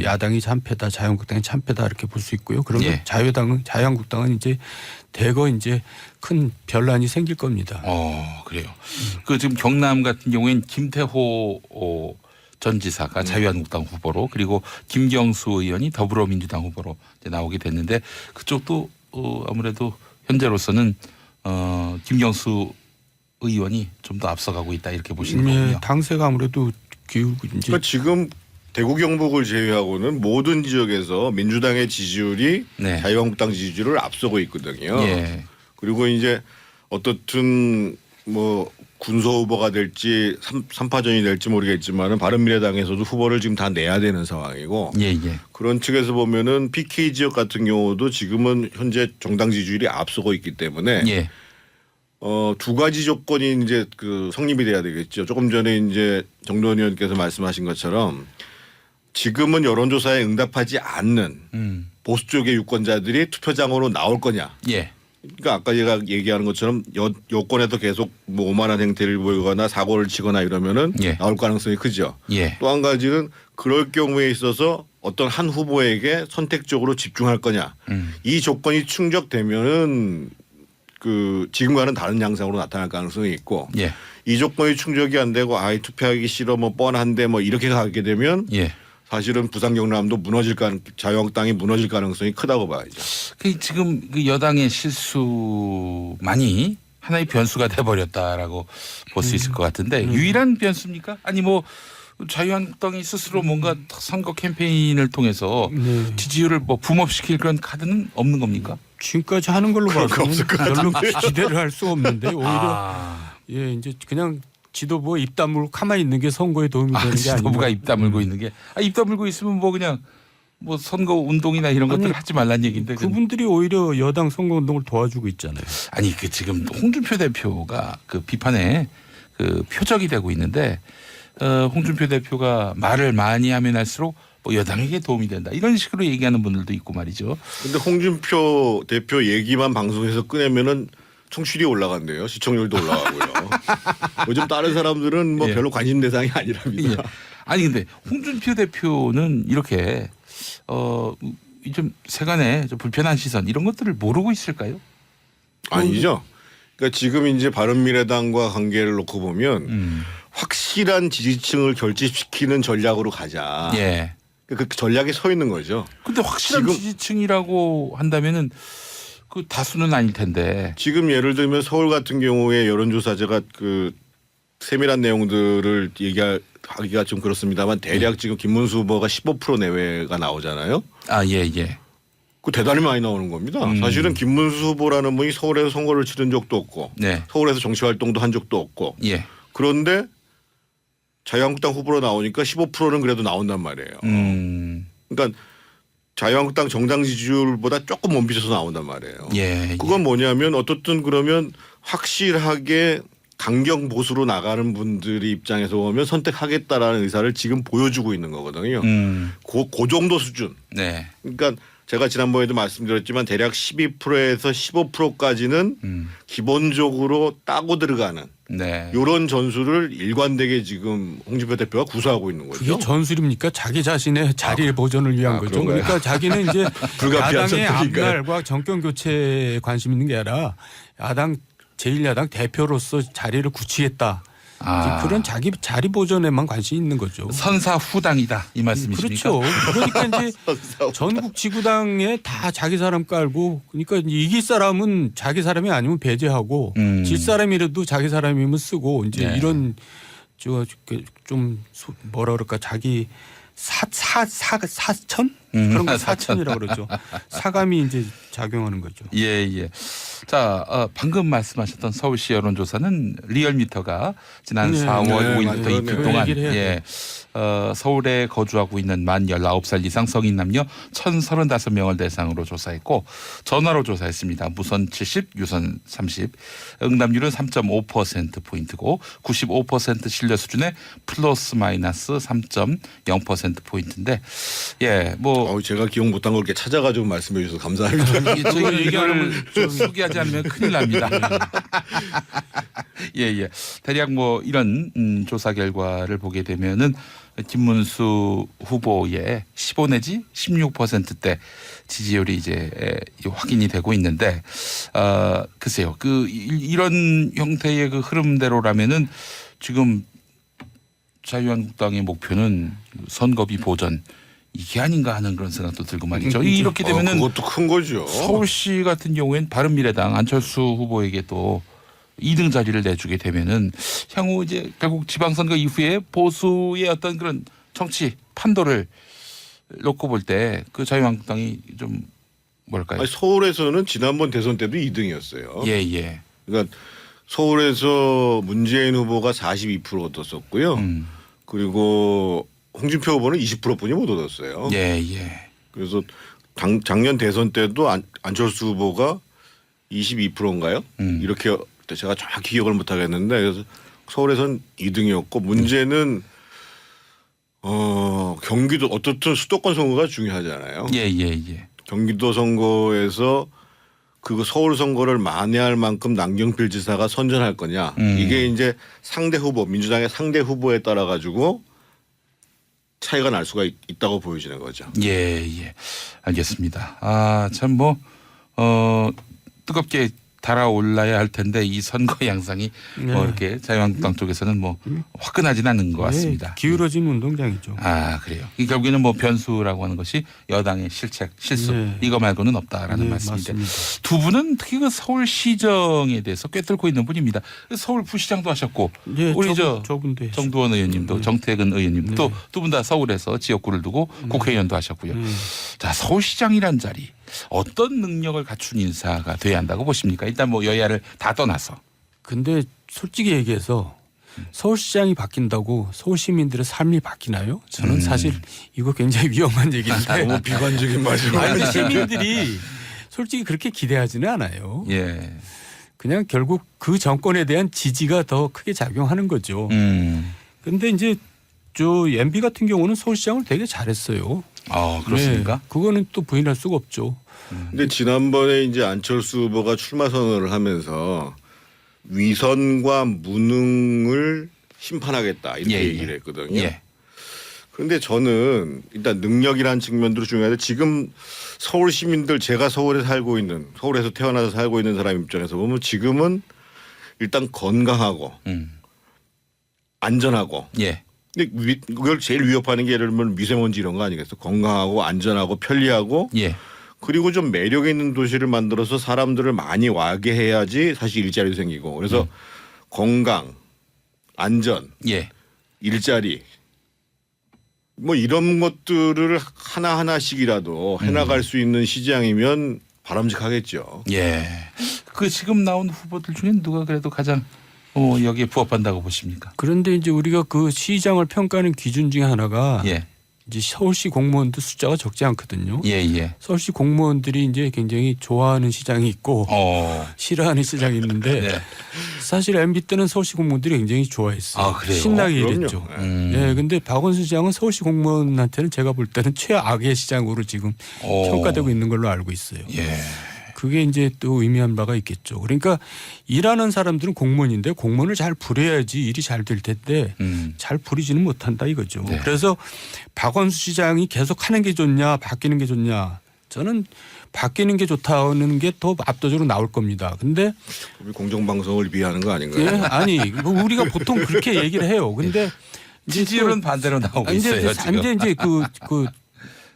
야당이 참패다, 자유한국당이 참패다 이렇게 볼 수 있고요. 그러면 예. 자유한국당은 이제 대거 이제 큰 변란이 생길 겁니다. 그래요. 그 지금 경남 같은 경우에는 김태호 전 지사가 자유한국당 후보로, 그리고 김경수 의원이 더불어민주당 후보로 이제 나오게 됐는데 그쪽도 아무래도 현재로서는 김경수 의원이 좀 더 앞서가고 있다 이렇게 보시는 거군요. 당세가 아무래도 기울고 이제 그러니까 지금 대구 경북을 제외하고는 모든 지역에서 민주당의 지지율이 네. 자유한국당 지지율을 앞서고 있거든요. 예. 그리고 이제 어떻든 뭐 군소 후보가 될지 3파전이 될지 모르겠지만은 바른미래당에서도 후보를 지금 다 내야 되는 상황이고 예. 그런 측에서 보면은 PK 지역 같은 경우도 지금은 현재 정당 지지율이 앞서고 있기 때문에 예. 두 가지 조건이 이제 그 성립이 돼야 되겠죠. 조금 전에 이제 정도원 의원께서 말씀하신 것처럼 지금은 여론조사에 응답하지 않는 보수 쪽의 유권자들이 투표장으로 나올 거냐. 예. 그러니까 아까 제가 얘기하는 것처럼 여권에서 계속 뭐 오만한 행태를 보이거나 사고를 치거나 이러면은 예. 나올 가능성이 크죠. 예. 또 한 가지는 그럴 경우에 있어서 어떤 한 후보에게 선택적으로 집중할 거냐. 이 조건이 충족되면은 그 지금과는 다른 양상으로 나타날 가능성이 있고 예. 이 조건이 충족이 안 되고 아이 투표하기 싫어 뭐 뻔한데 뭐 이렇게 가게 되면 예. 사실은 부산 경남도 자유한국당이 무너질 가능성이 크다고 봐야죠. 그 지금 그 여당의 실수만이 하나의 변수가 돼버렸다라고 볼 수 있을 것 같은데 유일한 변수입니까? 아니 뭐 자유한국당이 스스로 뭔가 선거 캠페인을 통해서 지지율을 뭐 붐업시킬 그런 카드는 없는 겁니까? 지금까지 하는 걸로 봐서는 별로 기대를 할 수 없는데 오히려 예 이제 그냥 지도부가 입 다물고 가만히 있는 게 선거에 도움이 되는 게 지도부가 아닌가. 입 다물고 있는 게 입 다물고 있으면 뭐 그냥 뭐 선거 운동이나 이런 것들 하지 말란 얘기인데 그분들이 오히려 여당 선거 운동을 도와주고 있잖아요. 아니 그 지금 홍준표 대표가 그 비판에 그 표적이 되고 있는데 홍준표 대표가 말을 많이 하면 할수록 뭐 여당에게 도움이 된다 이런 식으로 얘기하는 분들도 있고 말이죠. 근데 홍준표 대표 얘기만 방송에서 꺼내면은 청취율이 올라간대요. 시청률도 올라가고요. 요즘 다른 사람들은 뭐 예. 별로 관심 대상이 아니랍니다. 예. 아니 근데 홍준표 대표는 이렇게 좀 세간의 좀 불편한 시선 이런 것들을 모르고 있을까요? 아니죠. 그러니까 지금 이제 바른미래당과 관계를 놓고 보면 확실한 지지층을 결집시키는 전략으로 가자. 예. 그 전략에 서 있는 거죠. 근데 확실한 지금- 지지층이라고 한다면은 그 다수는 아닐 텐데. 지금 예를 들면 서울 같은 경우에 여론조사 제가 그 세밀한 내용들을 얘기하기가 좀 그렇습니다만 대략 지금 김문수 후보가 15% 내외가 나오잖아요. 아, 예. 그 대단히 많이 나오는 겁니다. 사실은 김문수 후보라는 분이 서울에서 선거를 치른 적도 없고 네. 서울에서 정치 활동도 한 적도 없고 예. 그런데 자유한국당 후보로 나오니까 15%는 그래도 나온단 말이에요. 그러니까 자유한국당 정당 지지율보다 조금 못 비춰서 나온단 말이에요. 예. 그건 뭐냐면 어떻든 그러면 확실하게 강경 보수로 나가는 분들이 입장에서 보면 선택하겠다라는 의사를 지금 보여주고 있는 거거든요. 그 정도 수준. 네. 그러니까 제가 지난번에도 말씀드렸지만 대략 12%에서 15%까지는 기본적으로 따고 들어가는 네. 이런 전술을 일관되게 지금 홍준표 대표가 구사하고 있는 거죠. 그게 전술입니까? 자기 자신의 자리의 보존을 위한 거죠. 그런가요? 그러니까 자기는 이제 불가피한 야당의 선택인가요? 앞날과 정권 교체에 관심 있는 게 아니라 야당 제1야당 대표로서 자리를 구취했다. 이제 그런 자기 자리 보존에만 관심이 있는 거죠. 선사 후당이다 이 말씀이십니까? 그렇죠. 그러니까 이제 전국 지구당에 다 자기 사람 깔고 그러니까 이길 사람은 자기 사람이 아니면 배제하고 질 사람이라도 자기 사람이면 쓰고 이제 네. 이런 좀 뭐라 그럴까 자기 사천 그런 거 사천이라고 그러죠. 사감이 이제 작용하는 거죠. 예, 예. 자, 방금 말씀하셨던 서울시 여론조사는 리얼미터가 지난 네. 4월 네, 5일부터 맞아요. 이틀 그 동안 얘기를 해야 예. 서울에 거주하고 있는 만 19살 이상 성인 남녀 1,035명을 대상으로 조사했고 전화로 조사했습니다. 무선 70, 유선 30. 응답률은 3.5%포인트고 95% 신뢰 수준의 플러스 마이너스 3.0%포인트인데 예, 뭐 제가 기억 못한 걸 이렇게 찾아가지고 말씀해 주셔서 감사합니다. 저희가 이걸 좀 소개하지 않으면 큰일 납니다. 예, 예. 대략 뭐 이런 조사 결과를 보게 되면은 김문수 후보의 15 내지 16%대 지지율이 이제 확인이 되고 있는데 글쎄요. 이런 형태의 그 흐름대로라면은 지금 자유한국당의 목표는 선거비 보전 이게 아닌가 하는 그런 생각도 들고 말이죠. 이렇게 되면은 그것도 큰 거죠. 서울시 같은 경우엔 바른미래당 안철수 후보에게 또 2등 자리를 내주게 되면은 향후 이제 결국 지방선거 이후에 보수의 어떤 그런 정치 판도를 놓고 볼 때 그 자유한국당이 좀 뭐랄까요? 아니, 서울에서는 지난번 대선 때도 2등이었어요. 예, 예. 그러니까 서울에서 문재인 후보가 42% 얻었었고요. 그리고 홍준표 후보는 20%뿐이 못 얻었어요. 예, 예. 그래서 작년 대선 때도 안철수 후보가 22%인가요? 이렇게 제가 정확히 기억을 못 하겠는데 그래서 서울에선 2등이었고 문제는 경기도 어떻든 수도권 선거가 중요하잖아요. 예, 예, 예. 경기도 선거에서 그 서울 선거를 만회할 만큼 남경필 지사가 선전할 거냐 이게 이제 상대 후보 민주당의 상대 후보에 따라 가지고 차이가 날 수가 있다고 보여지는 거죠. 예, 예. 알겠습니다. 참 뜨겁게 달아올라야 할 텐데 이 선거 양상이 뭐 이렇게 자유한국당 쪽에서는 뭐 화끈하진 않은 것 같습니다. 네, 기울어진 운동장이죠. 그래요. 이 결국에는 뭐 변수라고 하는 것이 여당의 실수 네. 이거 말고는 없다라는 네, 말씀인데 맞습니다. 두 분은 특히 그 서울시정에 대해서 꿰뚫고 있는 분입니다. 서울 부시장도 하셨고 예, 우리 저분도 했죠. 정두원 의원님도 정태근 의원님도 또 두 분 다 서울에서 지역구를 두고 국회의원도 하셨고요. 자, 서울시장이란 자리 어떤 능력을 갖춘 인사가 돼야 한다고 보십니까? 일단 뭐 여야를 다 떠나서. 근데 솔직히 얘기해서 서울시장이 바뀐다고 서울 시민들의 삶이 바뀌나요? 저는 사실 이거 굉장히 위험한 얘기인데 너무 비관적인 말씀. 아니, 시민들이 솔직히 그렇게 기대하지는 않아요. 예. 그냥 결국 그 정권에 대한 지지가 더 크게 작용하는 거죠. 근데 이제 저 MB 같은 경우는 서울시장을 되게 잘했어요. 그렇습니까? 네, 그거는 또 부인할 수가 없죠. 근데 지난번에 이제 안철수 후보가 출마 선언을 하면서 위선과 무능을 심판하겠다 이렇게 예, 얘기를 했거든요. 예. 그런데 저는 일단 능력이라는 측면도 중요한데 지금 서울 시민들 제가 서울에서 태어나서 살고 있는 사람 입장에서 보면 지금은 일단 건강하고 안전하고 예. 근데 그걸 제일 위협하는 게 예를 들면 미세먼지 이런 거 아니겠어? 건강하고 안전하고 편리하고 예. 그리고 좀 매력 있는 도시를 만들어서 사람들을 많이 와게 해야지 사실 일자리도 생기고 그래서 건강, 안전, 예. 일자리 뭐 이런 것들을 하나하나씩이라도 해나갈 수 있는 시장이면 바람직하겠죠. 예. 그 지금 나온 후보들 중에 누가 그래도 가장 여기에 부합한다고 보십니까? 그런데 이제 우리가 그 시장을 평가하는 기준 중에 하나가 예. 이제 서울시 공무원도 숫자가 적지 않거든요. 예, 예. 서울시 공무원들이 이제 굉장히 좋아하는 시장이 있고 싫어하는 시장이 있는데 네. 사실 MB 때는 서울시 공무원들이 굉장히 좋아했어요. 아, 그래요? 신나게 그럼요. 일했죠. 네, 근데 박원순 시장은 서울시 공무원한테는 제가 볼 때는 최악의 시장으로 지금 평가되고 있는 걸로 알고 있어요. 예. 그게 이제 또 의미한 바가 있겠죠. 그러니까 일하는 사람들은 공무원인데 공무원을 잘 부려야지 일이 잘 될 텐데 잘 부리지는 못한다 이거죠. 네. 그래서 박원순 시장이 계속 하는 게 좋냐 바뀌는 게 좋냐 저는 바뀌는 게 좋다는 게 더 압도적으로 나올 겁니다. 근데 우리 공정방송을 비하는 거 아닌가요? 예, 아니 뭐 우리가 보통 그렇게 얘기를 해요. 근데 이제 지지율은 반대로 나오고 있어요. 지금. 이제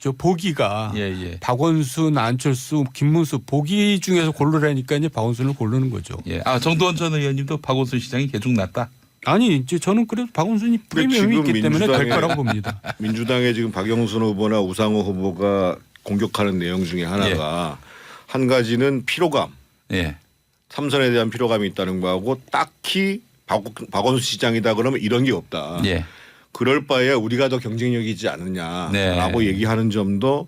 저 보기가 예. 박원순, 안철수, 김문수 보기 중에서 고르라니까 이제 박원순을 고르는 거죠. 예. 정두원 전 의원님도 박원순 시장이 개중났다. 아니 이제 저는 그래도 박원순이 프리미엄이 있기 때문에 될 거라고 봅니다. 민주당의 지금 박영순 후보나 우상호 후보가 공격하는 내용 중에 하나가 한 가지는 피로감, 예. 삼선에 대한 피로감이 있다는 거하고 딱히 박원순 시장이다 그러면 이런 게 없다. 예. 그럴 바에 우리가 더 경쟁력이 있지 않느냐라고 네. 얘기하는 점도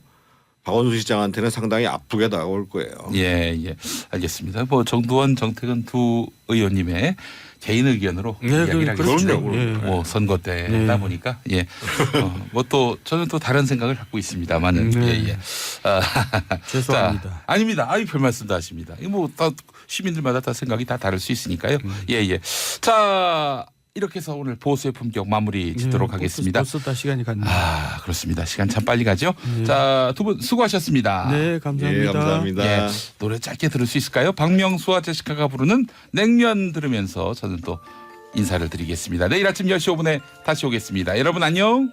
박원순 시장한테는 상당히 아프게 다가올 거예요. 예. 알겠습니다. 뭐 정두원, 정태근 두 의원님의 개인 의견으로 네, 이야기를 그렇죠. 하겠습니다. 예. 뭐 선거 때다 네. 보니까 뭐 또 저는 또 다른 생각을 갖고 있습니다만은 네. 예. 죄송합니다. 자, 아닙니다. 별 말씀도 하십니다. 이거 뭐 다 시민들마다 다 생각이 다 다를 수 있으니까요. 예. 자. 이렇게 해서 오늘 보수의 품격 마무리 짓도록 하겠습니다. 벌써 다 시간이 갔네요. 그렇습니다. 시간 참 빨리 가죠. 자, 두 분 수고하셨습니다. 네, 감사합니다. 예, 감사합니다. 예, 노래 짧게 들을 수 있을까요? 박명수와 제시카가 부르는 냉면 들으면서 저는 또 인사를 드리겠습니다. 내일 아침 10시 5분에 다시 오겠습니다. 여러분 안녕.